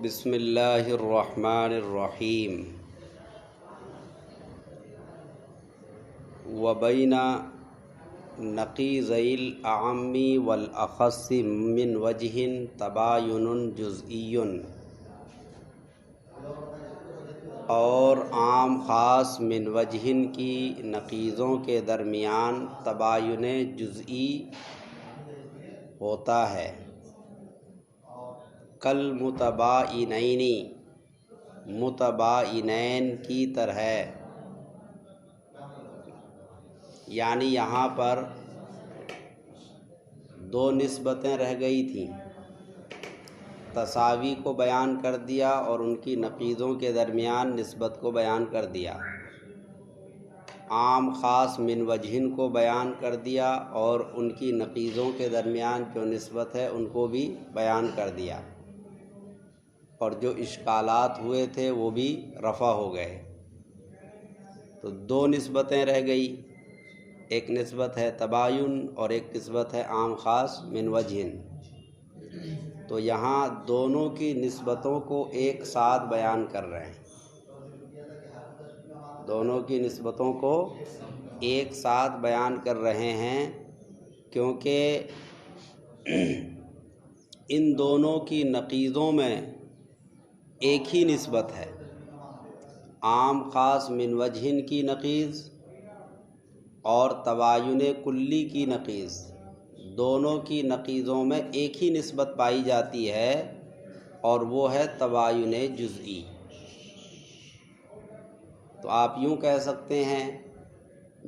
بسم اللہ الرحمن الرحیم وبین نقیضی الاعم والاخص من وجہ تباین جزئی، اور عام خاص من وجہ کی نقیضوں کے درمیان تباین جزئی ہوتا ہے۔ کالمتباینین، متباینین کی طرح، یعنی یہاں پر دو نسبتیں رہ گئی تھیں، تساوی کو بیان کر دیا اور ان کی نقیضوں کے درمیان نسبت کو بیان کر دیا، عام خاص من وجہن کو بیان کر دیا اور ان کی نقیضوں کے درمیان جو نسبت ہے ان کو بھی بیان کر دیا، اور جو اشکالات ہوئے تھے وہ بھی رفع ہو گئے۔ تو دو نسبتیں رہ گئی، ایک نسبت ہے تباین اور ایک نسبت ہے عام خاص من وجہن۔ تو یہاں دونوں کی نسبتوں کو ایک ساتھ بیان کر رہے ہیں، دونوں کی نسبتوں کو ایک ساتھ بیان کر رہے ہیں، کیونکہ ان دونوں کی نقیضوں میں ایک ہی نسبت ہے، عام خاص من وجہن کی نقیض اور تباین کلی کی نقیض، دونوں کی نقیضوں میں ایک ہی نسبت پائی جاتی ہے اور وہ ہے تباین جزئی۔ تو آپ یوں کہہ سکتے ہیں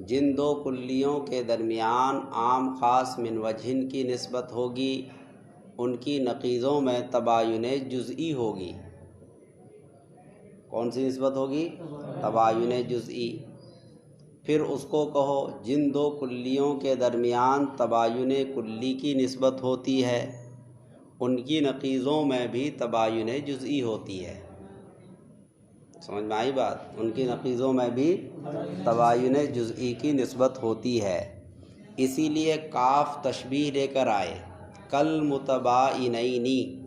جن دو کلیوں کے درمیان عام خاص من وجہن کی نسبت ہوگی ان کی نقیضوں میں تباین جزئی ہوگی۔ کون سی نسبت ہوگی؟ تباین جزئی۔ پھر اس کو کہو جن دو کلیوں کے درمیان تباین کلی کی نسبت ہوتی ہے ان کی نقیضوں میں بھی تباین جزئی ہوتی ہے۔ سمجھ میں آئی بات؟ ان کی نقیضوں میں بھی تباین جزئی کی نسبت ہوتی ہے، اسی لیے کاف تشبیہ لے کر آئے، کالمتباینین،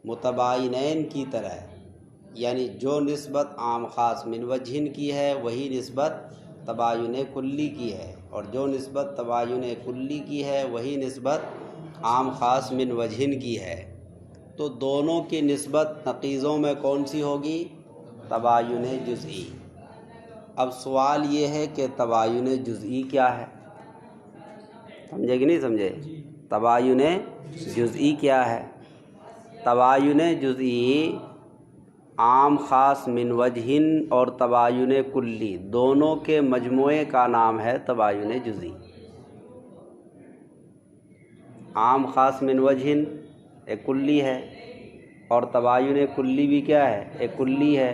متباینین کی طرح، یعنی جو نسبت عام خاص من وجہن کی ہے وہی نسبت تباین کلی کی ہے، اور جو نسبت تباین کلی کی ہے وہی نسبت عام خاص من وجہن کی ہے۔ تو دونوں کی نسبت نقیضوں میں کون سی ہوگی؟ تباین جزئی۔ اب سوال یہ ہے کہ تباین جزئی کیا ہے؟ سمجھے کہ نہیں سمجھے؟ تباین جزئی کیا ہے؟ تباین جزئی عام خاص من وجہن اور تباین کلی دونوں کے مجموعے کا نام ہے تباین جزئی۔ عام خاص من وجہن ایک کلی ہے اور تباین کلی بھی کیا ہے؟ ایک کلی ہے،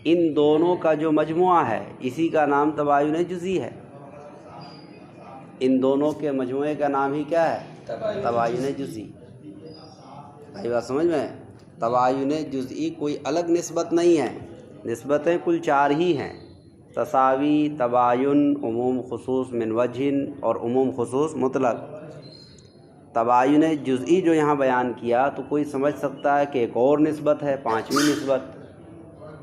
ان دونوں کا جو مجموعہ ہے اسی کا نام تباین جزئی ہے۔ ان دونوں کے مجموعے کا نام ہی کیا ہے؟ تباین جزئی۔ آئی بات سمجھ میں؟ تباین جزئی کوئی الگ نسبت نہیں ہے، نسبتیں کل چار ہی ہیں، تساوی، تباین، عموم خصوص من وجہن اور عموم خصوص مطلق۔ تباین جزئی جو یہاں بیان کیا تو کوئی سمجھ سکتا ہے کہ ایک اور نسبت ہے، پانچویں نسبت۔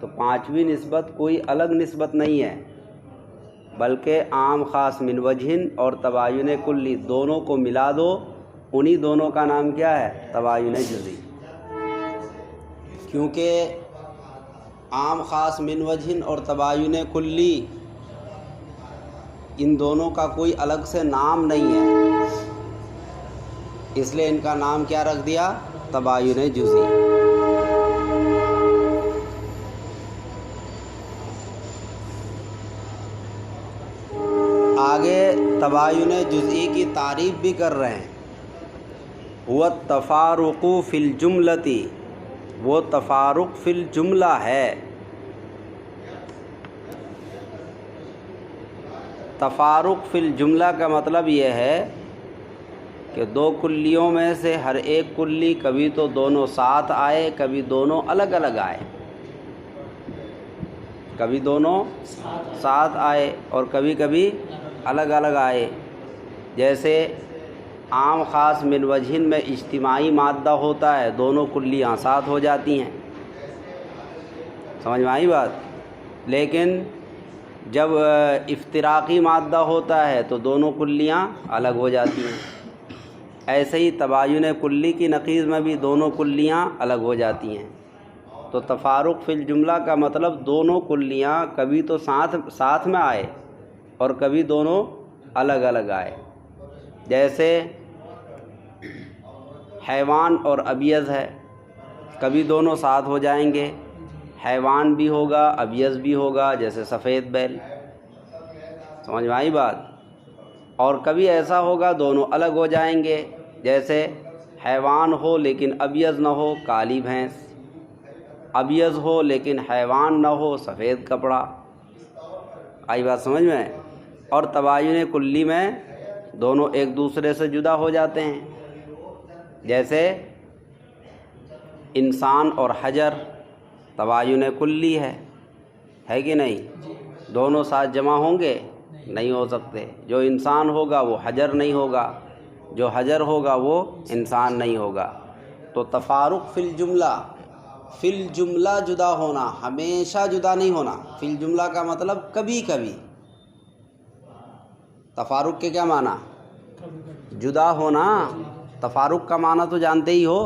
تو پانچویں نسبت کوئی الگ نسبت نہیں ہے، بلکہ عام خاص من وجہن اور تباین کلی دونوں کو ملا دو، انہی دونوں کا نام کیا ہے؟ تباین جزئی۔ کیونکہ عام خاص من وجہن اور تباین کلی ان دونوں کا کوئی الگ سے نام نہیں ہے، اس لیے ان کا نام کیا رکھ دیا؟ تباین جزئی۔ آگے تباین جزئی کی تعریف بھی کر رہے ہیں، هو التفارق فی الجملۃ، وہ تفارق فی الجملہ ہے۔ تفارق فی الجملہ کا مطلب یہ ہے کہ دو کلیوں میں سے ہر ایک کلی کبھی تو دونوں ساتھ آئے، کبھی دونوں الگ الگ آئے، کبھی دونوں ساتھ آئے اور کبھی کبھی الگ الگ آئے۔ جیسے عام خاص من وجہن میں اجتماعی مادہ ہوتا ہے، دونوں کلیاں ساتھ ہو جاتی ہیں، سمجھ میں آئی بات؟ لیکن جب افتراقی مادہ ہوتا ہے تو دونوں کلیاں الگ ہو جاتی ہیں۔ ایسے ہی تباین کلی کی نقیض میں بھی دونوں کلیاں الگ ہو جاتی ہیں۔ تو تفارق فی الجملہ کا مطلب دونوں کلیاں کبھی تو ساتھ میں آئے اور کبھی دونوں الگ الگ آئے۔ جیسے حیوان اور ابیض ہے، کبھی دونوں ساتھ ہو جائیں گے، حیوان بھی ہوگا ابیض بھی ہوگا، جیسے سفید بیل، سمجھ میں آئی بات؟ اور کبھی ایسا ہوگا دونوں الگ ہو جائیں گے، جیسے حیوان ہو لیکن ابیض نہ ہو، کالی بھینس، ابیض ہو لیکن حیوان نہ ہو، سفید کپڑا، آئی بات سمجھ میں؟ اور تباین کلی میں دونوں ایک دوسرے سے جدا ہو جاتے ہیں، جیسے انسان اور حجر تباین کلی ہے کہ نہیں؟ دونوں ساتھ جمع ہوں گے؟ نہیں ہو سکتے۔ جو انسان ہوگا وہ حجر نہیں ہوگا، جو حجر ہوگا وہ انسان نہیں ہوگا۔ تو تفارق فی الجملہ جدا ہونا، ہمیشہ جدا نہیں ہونا۔ فی الجملہ کا مطلب کبھی کبھی۔ تفارق کے کیا معنی؟ جدا ہونا۔ تفارق کا معنی تو جانتے ہی ہو،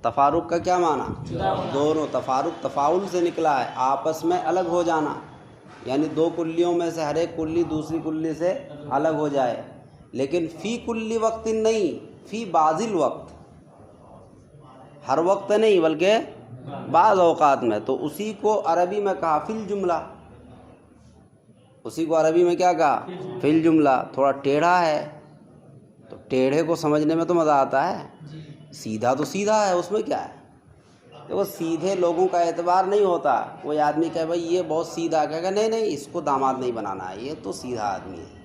تفارق کا کیا معنی؟ دونوں، تفارق تفاعل سے نکلا ہے، آپس میں الگ ہو جانا، یعنی دو کلیوں میں سے ہر ایک کلی دوسری کلی سے الگ ہو جائے۔ لیکن فی کلی وقت نہیں، فی بعض الوقت، ہر وقت نہیں بلکہ بعض اوقات میں۔ تو اسی کو عربی میں کہا فی الجملہ، اسی کو عربی میں کیا کہا؟ فی الجملہ۔ تھوڑا ٹیڑھا ہے تو ٹیڑھے کو سمجھنے میں تو مزہ آتا ہے، سیدھا تو سیدھا ہے، اس میں کیا ہے؟ وہ سیدھے لوگوں کا اعتبار نہیں ہوتا۔ کوئی آدمی کہے بھائی یہ بہت سیدھا، کہے گا نہیں اس کو داماد نہیں بنانا ہے، یہ تو سیدھا آدمی ہے۔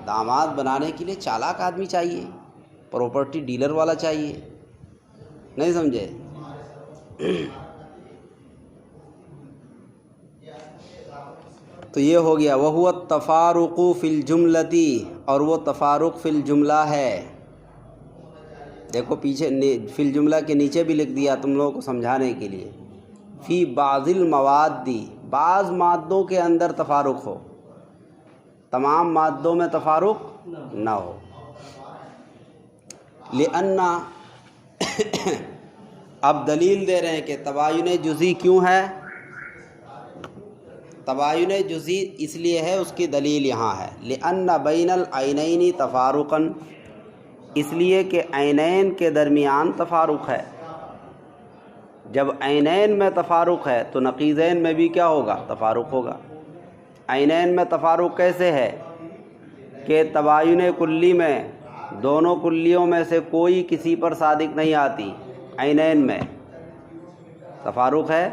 داماد بنانے کے لیے چالاک آدمی چاہیے، پراپرٹی ڈیلر والا چاہیے، نہیں سمجھے؟ تو یہ ہو گیا وَهُوَ التَّفَارُقُ فِي الْجُمْلَةِ، اور وہ تفارق فی الجملہ ہے۔ دیکھو پیچھے فی الجملہ کے نیچے بھی لکھ دیا تم لوگوں کو سمجھانے کے لیے، فی بعض المواد، بعض مادوں کے اندر تفارق ہو، تمام مادوں میں تفارق نہ ہو۔ لأن اب دلیل دے رہے ہیں کہ تباین جزئی کیوں ہے؟ تباین جزئی اس لیے ہے، اس کی دلیل یہاں ہے۔ لأن بین العینین تفارقا، اس لیے کہ عینین کے درمیان تفارق ہے۔ جب عینین میں تفارق ہے تو نقیضین میں بھی کیا ہوگا؟ تفارق ہوگا۔ عینین میں تفارق کیسے ہے کہ تباین کلی میں دونوں کلیوں میں سے کوئی کسی پر صادق نہیں آتی، عینین میں تفارق ہے،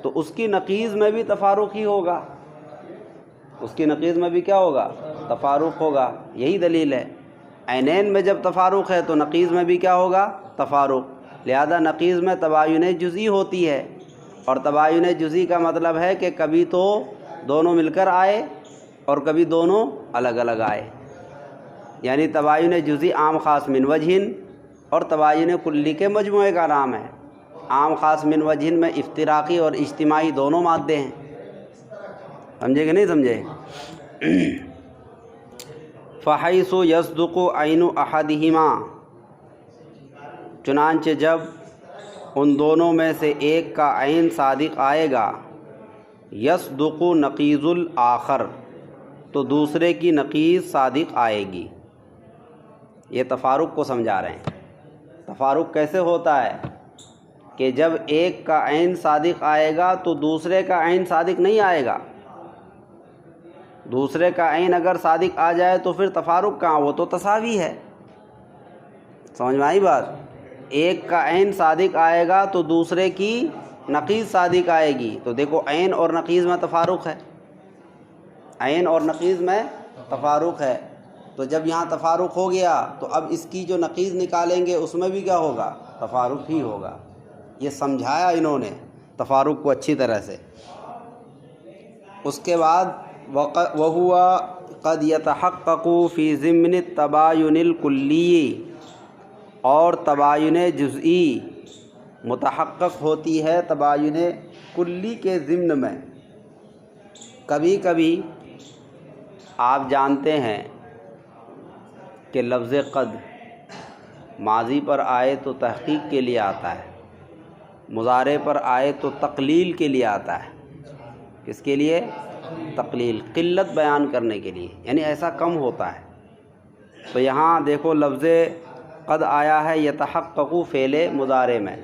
تو اس کی نقیض میں بھی تفارق ہی ہوگا، اس کی نقیض میں بھی کیا ہوگا؟ تفارق ہوگا۔ یہی دلیل ہے، عینین میں جب تفارق ہے تو نقیض میں بھی کیا ہوگا؟ تفارق۔ لہذا نقیض میں تباین جزئی ہوتی ہے، اور تباین جزئی کا مطلب ہے کہ کبھی تو دونوں مل کر آئے اور کبھی دونوں الگ الگ آئے، یعنی تباین جزئی عام خاص من وجہن، اور تباین کلی کے مجموعے کا نام ہے۔ عام خاص من وجہن میں افتراقی اور اجتماعی دونوں مادے ہیں، سمجھے کہ نہیں سمجھے؟ فحیث یصدق عین احدہما، چنانچہ جب ان دونوں میں سے ایک کا عین صادق آئے گا، یصدق نقیض الآخر، تو دوسرے کی نقیض صادق آئے گی۔ یہ تفارق کو سمجھا رہے ہیں۔ تفارق کیسے ہوتا ہے کہ جب ایک کا عین صادق آئے گا تو دوسرے کا عین صادق نہیں آئے گا۔ دوسرے کا عین اگر صادق آ جائے تو پھر تفارق کہاں، وہ تو تساوی ہے، سمجھ میں آئی بات؟ ایک کا عین صادق آئے گا تو دوسرے کی نقیض صادق آئے گی، تو دیکھو عین اور نقیض میں تفارق ہے، عین اور نقیض میں تفارق ہے۔ تو جب یہاں تفارق ہو گیا تو اب اس کی جو نقیض نکالیں گے اس میں بھی کیا ہوگا؟ تفارق ہی ہوگا۔ یہ سمجھایا انہوں نے تفارق کو اچھی طرح سے۔ اس کے بعد وَهُوَ قد یتحقق فی ضمن التباین الکلی، اور تباین جزئی متحقق ہوتی ہے تباین کلی کے ضمن میں۔ کبھی کبھی آپ جانتے ہیں کہ لفظ قد ماضی پر آئے تو تحقیق کے لیے آتا ہے، مضارع پر آئے تو تقلیل کے لیے آتا ہے۔ کس کے لیے؟ تقلیل، قلت بیان کرنے کے لیے، یعنی ایسا کم ہوتا ہے۔ تو یہاں دیکھو لفظ قد آیا ہے یتحقق فعل مضارع میں،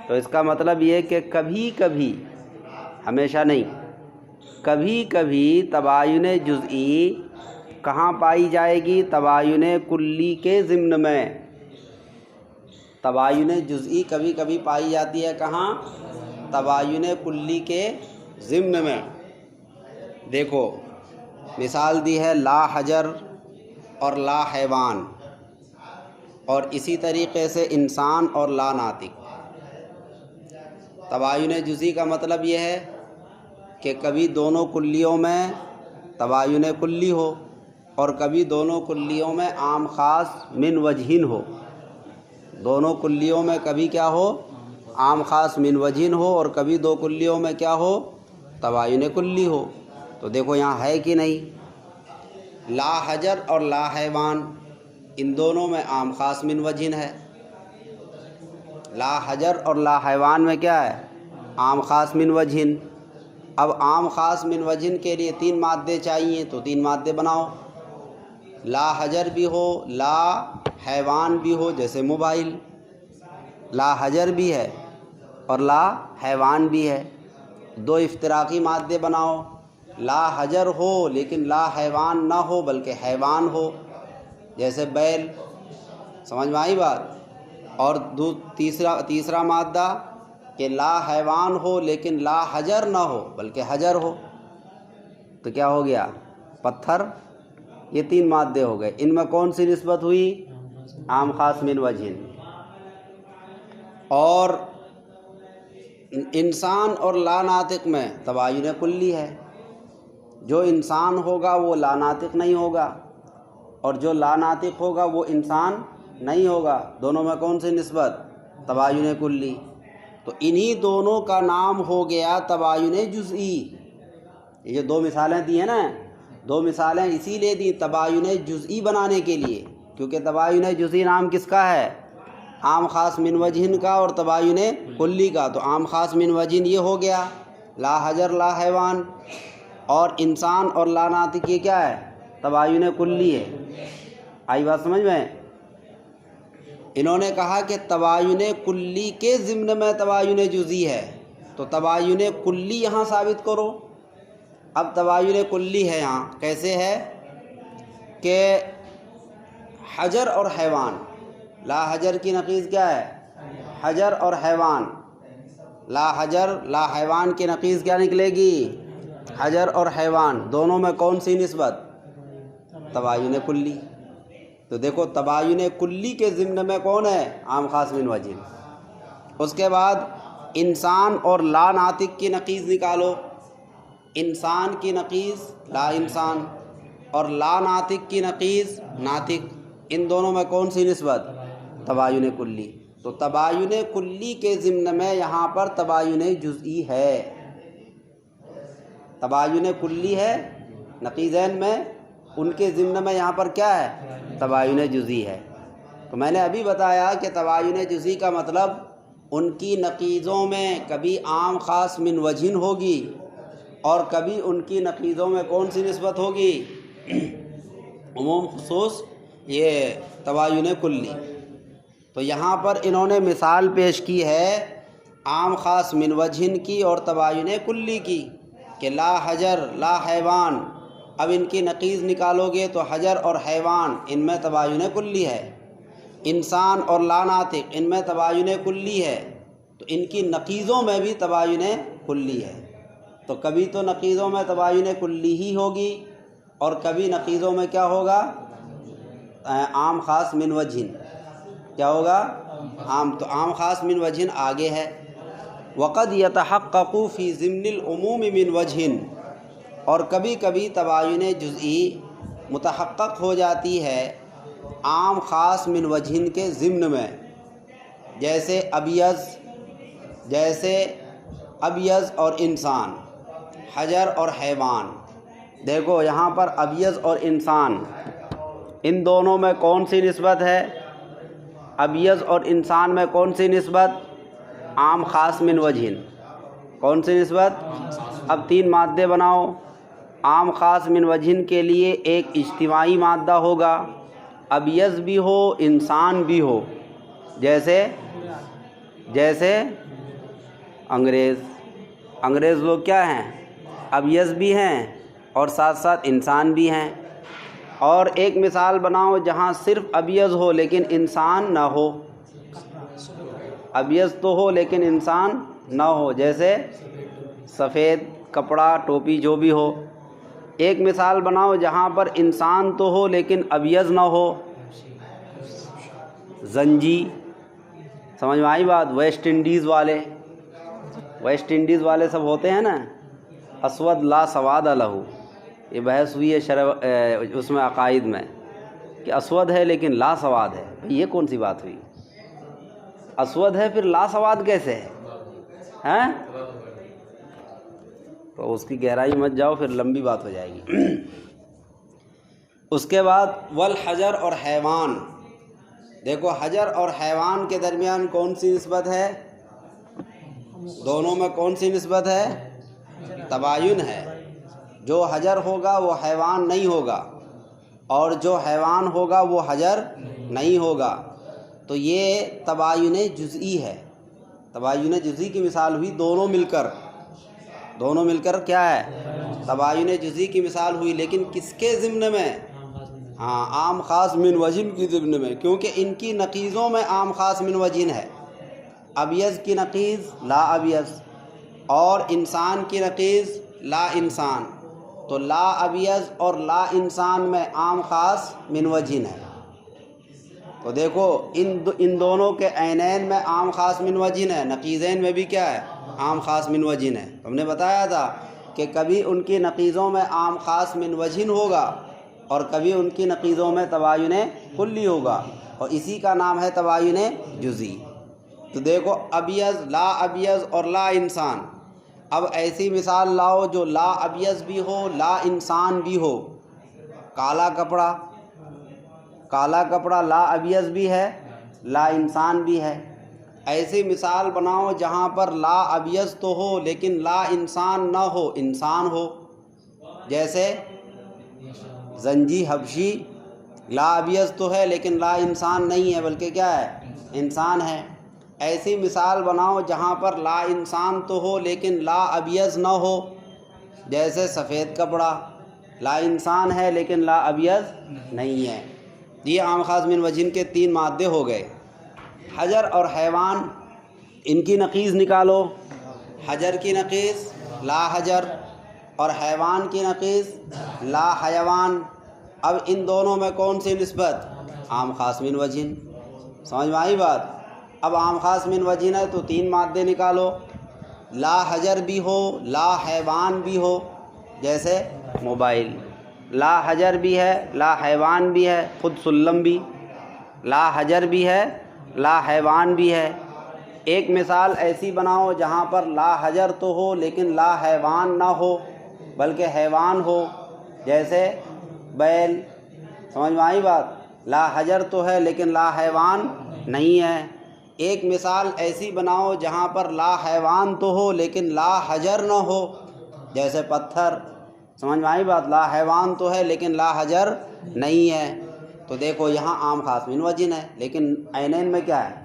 تو اس کا مطلب یہ کہ کبھی کبھی، ہمیشہ نہیں، کبھی کبھی تباین جزئی کہاں پائی جائے گی؟ تباین کلی کے ضمن میں۔ تباین جزئی کبھی کبھی پائی جاتی ہے کہاں؟ تباین کلی کے ضمن میں۔ دیکھو مثال دی ہے لا حجر اور لا حیوان، اور اسی طریقے سے انسان اور لا ناطق۔ تباین جزئی کا مطلب یہ ہے کہ کبھی دونوں کلیوں میں تباین کلی ہو، اور کبھی دونوں کلیوں میں عام خاص من وجہن ہو۔ دونوں کلیوں میں کبھی کیا ہو؟ عام خاص من وجہن ہو، اور کبھی دو کلیوں میں کیا ہو؟ تباین کلی ہو۔ تو دیکھو یہاں ہے کہ نہیں؟ لا حجر اور لا حیوان، ان دونوں میں عام خاص من وجہن ہے۔ لا حجر اور لا حیوان میں کیا ہے؟ عام خاص من وجہن۔ اب عام خاص من وجہن کے لیے 3 مادے چاہیے، تو 3 مادے بناؤ۔ لا حجر بھی ہو، لا حیوان بھی ہو، جیسے موبائل، لا حجر بھی ہے اور لا حیوان بھی ہے۔ 2 افتراقی مادے بناؤ، لا حجر ہو لیکن لا حیوان نہ ہو بلکہ حیوان ہو، جیسے بیل۔ سمجھ میں آئی بات؟ اور تیسرا مادہ کہ لا حیوان ہو لیکن لا حجر نہ ہو بلکہ حجر ہو، تو کیا ہو گیا؟ پتھر۔ یہ 3 مادے ہو گئے۔ ان میں کون سی نسبت ہوئی؟ عام خاص من وجہن۔ اور انسان اور لا ناطق میں تباین کلی ہے۔ جو انسان ہوگا وہ لا ناطق نہیں ہوگا، اور جو لا ناطق ہوگا وہ انسان نہیں ہوگا۔ دونوں میں کون سی نسبت؟ تباین کلی۔ تو انہی دونوں کا نام ہو گیا تباین جزئی۔ یہ جو 2 مثالیں دی ہیں نا، 2 مثالیں اسی لیے دی تباین جزئی بنانے کے لیے، کیونکہ تباین جزئی نام کس کا ہے؟ عام خاص من وجہن کا اور تباین کلی کا۔ تو عام خاص من وجہن یہ ہو گیا لا حجر لا حیوان، اور انسان اور لا ناطق یہ کیا ہے؟ تباین کلی ہے۔ آئی بات سمجھ میں؟ انہوں نے کہا کہ تباین کلی کے ضمن میں تباین جزئی ہے، تو تباین کلی یہاں ثابت کرو۔ اب تباین کلی ہے یہاں، کیسے ہے؟ کہ حجر اور حیوان، لا حجر کی نقیض کیا ہے؟ حجر اور حیوان۔ لا حجر لا حیوان کی نقیض کیا نکلے گی؟ حجر اور حیوان۔ دونوں میں کون سی نسبت؟ تباین کلی۔ تو دیکھو تباین کلی کے ضمن میں کون ہے؟ عام خاص من وجہن۔ اس کے بعد انسان اور لا ناطق کی نقیض نکالو۔ انسان کی نقیض لا انسان، اور لا ناطق کی نقیض ناطق۔ ان دونوں میں کون سی نسبت؟ تباین کلی۔ تو تباین کلی کے ضمن میں یہاں پر تباین جزئی ہے۔ تباین کلی ہے نقیضین میں، ان کے ضمن میں یہاں پر کیا ہے؟ تباین جزئی ہے۔ تو میں نے ابھی بتایا کہ تباین جزئی کا مطلب ان کی نقیضوں میں کبھی عام خاص من وجہن ہوگی، اور کبھی ان کی نقیضوں میں کون سی نسبت ہوگی؟ عموم خصوص، یہ تباین کلی۔ تو یہاں پر انہوں نے مثال پیش کی ہے عام خاص من وجہن کی اور تباین کلی کی، کہ لا حجر لا حیوان۔ اب ان کی نقیض نکالو گے تو حجر اور حیوان، ان میں تباین کلی ہے۔ انسان اور لا ناطق، ان میں تباین کلی ہے، تو ان کی نقیضوں میں بھی تباین کلی ہے۔ تو کبھی تو نقیضوں میں تباین کلی ہی ہوگی، اور کبھی نقیضوں میں کیا ہوگا؟ عام خاص من وجہن۔ کیا ہوگا؟ تو عام خاص من وجہن آگے ہے۔ وقد یتحقق فی ضمن العموم من وجہن، اور کبھی کبھی تباین جزئی متحقق ہو جاتی ہے عام خاص من وجہن کے ضمن میں، جیسے ابیض اور انسان، حجر اور حیوان۔ دیکھو یہاں پر ابیض اور انسان، ان دونوں میں کون سی نسبت ہے؟ ابیض اور انسان میں کون سی نسبت؟ عام خاص من وجہن۔ کون سی نسبت؟ اب تین مادے بناؤ۔ عام خاص من وجہن کے لیے ایک اجتماعی مادہ ہوگا، ابیض بھی ہو انسان بھی ہو، جیسے انگریز لوگ کیا ہیں؟ ابیض بھی ہیں اور ساتھ ساتھ انسان بھی ہیں۔ اور ایک مثال بناؤ جہاں صرف ابیض ہو لیکن انسان نہ ہو، ابیض تو ہو لیکن انسان نہ ہو، جیسے سفید کپڑا، ٹوپی، جو بھی ہو۔ ایک مثال بناؤ جہاں پر انسان تو ہو لیکن ابیض نہ ہو، زنجی۔ سمجھ میں آئی بات؟ ویسٹ انڈیز والے سب ہوتے ہیں نا، اسود لا سواد لہو، یہ بحث ہوئی ہے اس میں عقائد میں کہ اسود ہے لیکن لا سواد ہے۔ یہ کون سی بات ہوئی؟ اسود ہے پھر لا سواد کیسے ہے؟ تو اس کی گہرائی مت جاؤ، پھر لمبی بات ہو جائے گی۔ اس کے بعد والحجر اور حیوان۔ دیکھو حجر اور حیوان کے درمیان کون سی نسبت ہے؟ دونوں میں کون سی نسبت ہے؟ تباین ہے۔ جو حجر ہوگا وہ حیوان نہیں ہوگا، اور جو حیوان ہوگا وہ حجر نہیں ہوگا۔ تو یہ تباین جزئی ہے۔ تباین جزئی کی مثال ہوئی دونوں مل کر کیا ہے؟ تباین جزئی کی مثال ہوئی، لیکن کس کے ضمن میں؟ عام خاص من وجہن کی ضمن میں، کیونکہ ان کی نقیضوں میں عام خاص من وجہن ہے۔ ابیض کی نقیض لا ابیض، اور انسان کی نقیض لا انسان، تو لا ابیض اور لا انسان میں عام خاص من وجہن ہے۔ تو دیکھو ان دونوں کے عینین میں عام خاص من وجہن ہے، نقیضین میں بھی کیا ہے؟ عام خاص من وجہن ہے۔ ہم نے بتایا تھا کہ کبھی ان کی نقیضوں میں عام خاص من وجہن ہوگا اور کبھی ان کی نقیضوں میں تباین کلی ہوگا، اور اسی کا نام ہے تباین جزئی۔ تو دیکھو ابیض، لا ابیض اور لا انسان۔ اب ایسی مثال لاؤ جو لا ابیض بھی ہو لا انسان بھی ہو۔ کالا کپڑا لا ابیض بھی ہے لا انسان بھی ہے۔ ایسی مثال بناؤ جہاں پر لا ابیض تو ہو لیکن لا انسان نہ ہو، انسان ہو، جیسے زنجی حبشی، لا ابیض تو ہے لیکن لا انسان نہیں ہے بلکہ کیا ہے؟ انسان ہے۔ ایسی مثال بناؤ جہاں پر لا انسان تو ہو لیکن لا ابیض نہ ہو، جیسے سفید کپڑا، لا انسان ہے لیکن لا ابیض نہیں ہے۔ یہ عام خاص من وجہن کے تین مادے ہو گئے۔ حجر اور حیوان، ان کی نقیض نکالو۔ حجر کی نقیض لا حجر اور حیوان کی نقیض لا حیوان۔ اب ان دونوں میں کون سی نسبت؟ عام خاص من وجہن۔ سمجھ میں آئی بات؟ اب عام خاص من وجہن ہے تو تین مادے نکالو، لا حجر بھی ہو لا حیوان بھی ہو، جیسے موبائل، لا حجر بھی ہے لا حیوان بھی ہے، خود سلم بھی لا حجر بھی ہے لا حیوان بھی ہے۔ ایک مثال ایسی بناؤ جہاں پر لا حجر تو ہو لیکن لا حیوان نہ ہو بلکہ حیوان ہو، جیسے بیل۔ سمجھ میں آئی بات؟ لا حجر تو ہے لیکن لا حیوان نہیں ہے۔ ایک مثال ایسی بناؤ جہاں پر لا حیوان تو ہو لیکن لا حجر نہ ہو، جیسے پتھر۔ سمجھ میں آئی بات؟ لا حیوان تو ہے لیکن لا حجر نہیں ہے۔ تو دیکھو یہاں عام خاص من وجہن ہے لیکن عینین میں کیا ہے؟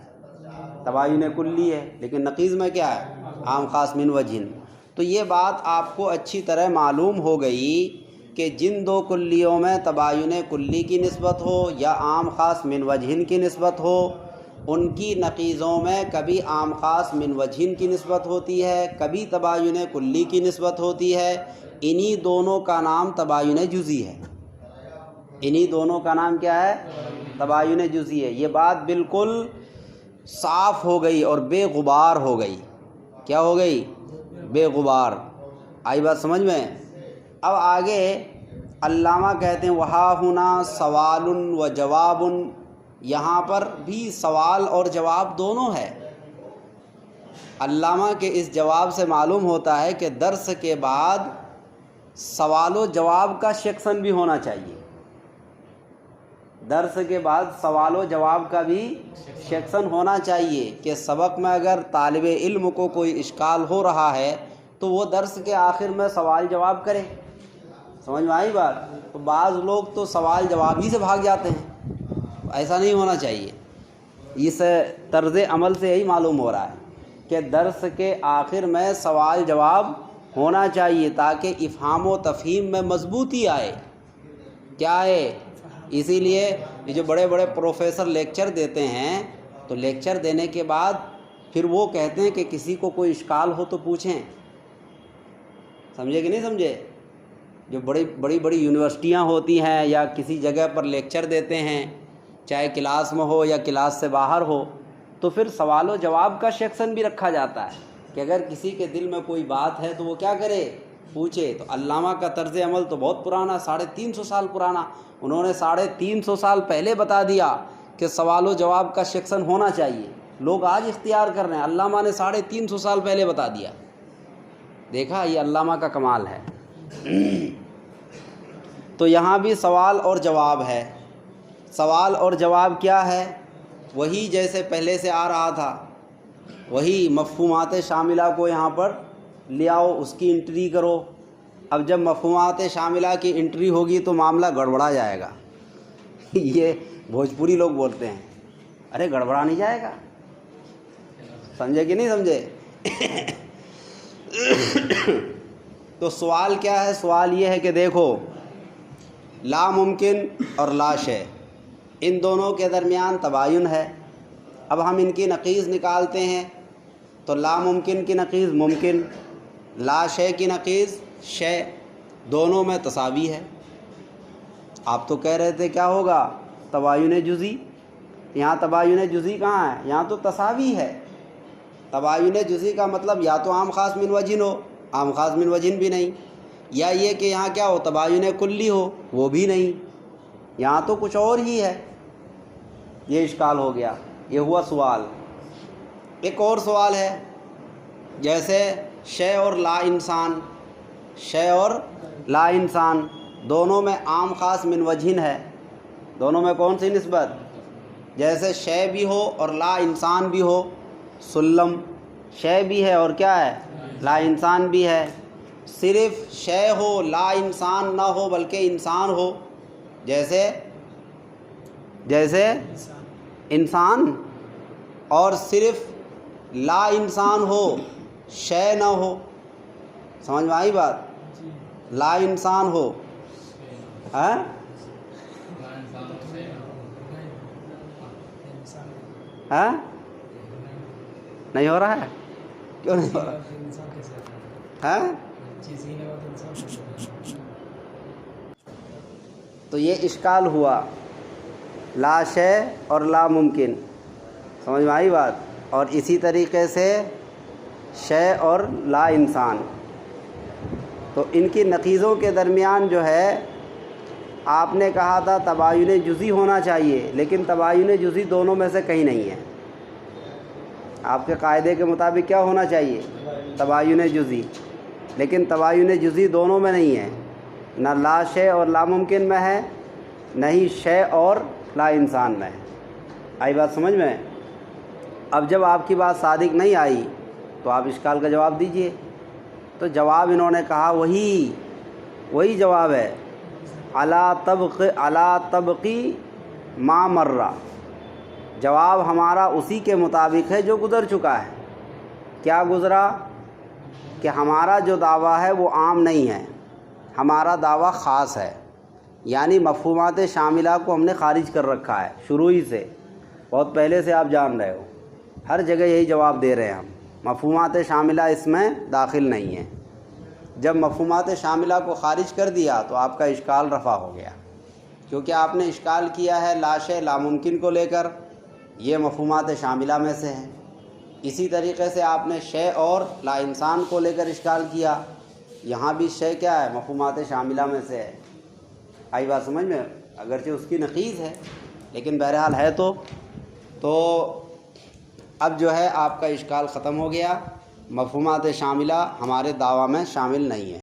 تباین کلی ہے، لیکن نقیض میں کیا ہے؟ عام خاص من وجہن۔ تو یہ بات آپ کو اچھی طرح معلوم ہو گئی کہ جن دو کلیوں میں تباین کلی کی نسبت ہو یا عام خاص من وجہن کی نسبت ہو، ان کی نقیضوں میں کبھی عام خاص من وجہن کی نسبت ہوتی ہے، کبھی تباین کلی کی نسبت ہوتی ہے۔ انہی دونوں کا نام تباین جزئی ہے۔ انہی دونوں کا نام کیا ہے؟ تباین جزئی ہے۔ یہ بات بالکل صاف ہو گئی اور بے غبار ہو گئی۔ کیا ہو گئی؟ بے غبار۔ آئی بات سمجھ میں؟ اب آگے علامہ کہتے ہیں وہا ہنا سوال و جواب، یہاں پر بھی سوال اور جواب دونوں ہے۔ علامہ کے اس جواب سے معلوم ہوتا ہے کہ درس کے بعد سوال و جواب کا سیکشن بھی ہونا چاہیے، درس کے بعد سوال و جواب کا بھی سیکشن ہونا چاہیے کہ سبق میں اگر طالب علم کو کوئی اشکال ہو رہا ہے تو وہ درس کے آخر میں سوال جواب کرے۔ سمجھ میں آئی بات؟ تو بعض لوگ تو سوال جواب ہی سے بھاگ جاتے ہیں، ایسا نہیں ہونا چاہیے۔ اس طرز عمل سے یہی معلوم ہو رہا ہے کہ درس کے آخر میں سوال جواب ہونا چاہیے تاکہ افہام و تفہیم میں مضبوطی آئے۔ کیا ہے؟ اسی لیے یہ جو بڑے بڑے پروفیسر لیکچر دیتے ہیں تو لیکچر دینے کے بعد پھر وہ کہتے ہیں کہ کسی کو کوئی اشکال ہو تو پوچھیں۔ سمجھے کہ نہیں سمجھے؟ جو بڑی یونیورسٹیاں ہوتی ہیں یا کسی جگہ پر لیکچر دیتے ہیں، چاہے کلاس میں ہو یا کلاس سے باہر ہو، تو پھر سوال و جواب کا سیکشن بھی رکھا جاتا ہے کہ اگر کسی کے دل میں کوئی بات ہے تو وہ کیا کرے؟ پوچھے۔ تو علامہ کا طرز عمل تو بہت پرانا، 350 سال پرانا، انہوں نے 350 سال پہلے بتا دیا کہ سوال و جواب کا سیکشن ہونا چاہیے۔ لوگ آج اختیار کر رہے ہیں، علامہ نے 350 سال پہلے بتا دیا۔ دیکھا، یہ علامہ کا کمال ہے۔ تو یہاں بھی سوال اور جواب ہے۔ سوال اور جواب کیا ہے؟ وہی جیسے پہلے سے آ رہا تھا، وہی مفہومات شاملہ کو یہاں پر لے آؤ، اس کی انٹری کرو۔ اب جب مفہومات شاملہ کی انٹری ہوگی تو معاملہ گڑبڑا جائے گا۔ یہ بھوجپوری لوگ بولتے ہیں، ارے گڑبڑا نہیں جائے گا۔ سمجھے کہ نہیں سمجھے؟ تو سوال کیا ہے؟ سوال یہ ہے کہ دیکھو، لا ممکن اور لا شے، ان دونوں کے درمیان تباین ہے۔ اب ہم ان کی نقیض نکالتے ہیں تو لا ممکن کی نقیض ممکن، لا شے کی نقیض شے، دونوں میں تساوی ہے۔ آپ تو کہہ رہے تھے کیا ہوگا؟ تباین جزئی، یہاں تباین جزئی کہاں ہے؟ یہاں تو تساوی ہے۔ تباین جزئی کا مطلب یا تو عام خاص من وجہ ہو، عام خاص من وجہ بھی نہیں، یا یہ کہ یہاں کیا ہو؟ تباین کلی ہو، وہ بھی نہیں، یہاں تو کچھ اور ہی ہے۔ یہ اشکال ہو گیا، یہ ہوا سوال۔ ایک اور سوال ہے، جیسے شے اور لا انسان، شے اور لا انسان دونوں میں عام خاص من وجہن ہے، دونوں میں کون سی نسبت؟ جیسے شے بھی ہو اور لا انسان بھی ہو، سلم شے بھی ہے اور کیا ہے؟ لا انسان بھی ہے۔ صرف شے ہو لا انسان نہ ہو بلکہ انسان ہو، جیسے انسان، اور صرف لا انسان ہو شے نہ ہو۔ سمجھ میں آئی بات؟ لا انسان ہو، ہاں ہاں نہیں ہو رہا ہے؟ کیوں نہیں ہو رہا؟ ہاں تو یہ اشکال ہوا، لا شے اور لا ممکن۔ سمجھ میں آئی بات؟ اور اسی طریقے سے شے اور لا انسان، تو ان کی نقیضوں کے درمیان جو ہے، آپ نے کہا تھا تباین جزئی ہونا چاہیے، لیکن تباین جزئی دونوں میں سے کہیں نہیں ہے۔ آپ کے قاعدے کے مطابق کیا ہونا چاہیے؟ تباین جزئی، لیکن تباین جزئی دونوں میں نہیں ہے، نہ لا شے اور لا ممکن میں ہے، نہ ہی شے اور لا انسان میں ہے۔ آئی بات سمجھ میں؟ اب جب آپ کی بات صادق نہیں آئی تو آپ اشکال کا جواب دیجئے۔ تو جواب انہوں نے کہا وہی جواب ہے، علی طبقی ما مرہ، جواب ہمارا اسی کے مطابق ہے جو گزر چکا ہے۔ کیا گزرا؟ کہ ہمارا جو دعویٰ ہے وہ عام نہیں ہے، ہمارا دعویٰ خاص ہے، یعنی مفہومات شاملہ کو ہم نے خارج کر رکھا ہے شروع ہی سے، بہت پہلے سے آپ جان رہے ہو، ہر جگہ یہی جواب دے رہے ہیں ہم، مفہومات شاملہ اس میں داخل نہیں ہے۔ جب مفہومات شاملہ کو خارج کر دیا تو آپ کا اشکال رفع ہو گیا، کیونکہ آپ نے اشکال کیا ہے لا شے لا ممکن کو لے کر، یہ مفہومات شاملہ میں سے ہے۔ اسی طریقے سے آپ نے شے اور لا انسان کو لے کر اشکال کیا، یہاں بھی شے کیا ہے؟ مفہومات شاملہ میں سے ہے. آئی بات سمجھ میں؟ اگرچہ اس کی نقیض ہے لیکن بہرحال ہے. تو اب جو ہے آپ کا اشکال ختم ہو گیا. مفہومات شاملہ ہمارے دعویٰ میں شامل نہیں ہے.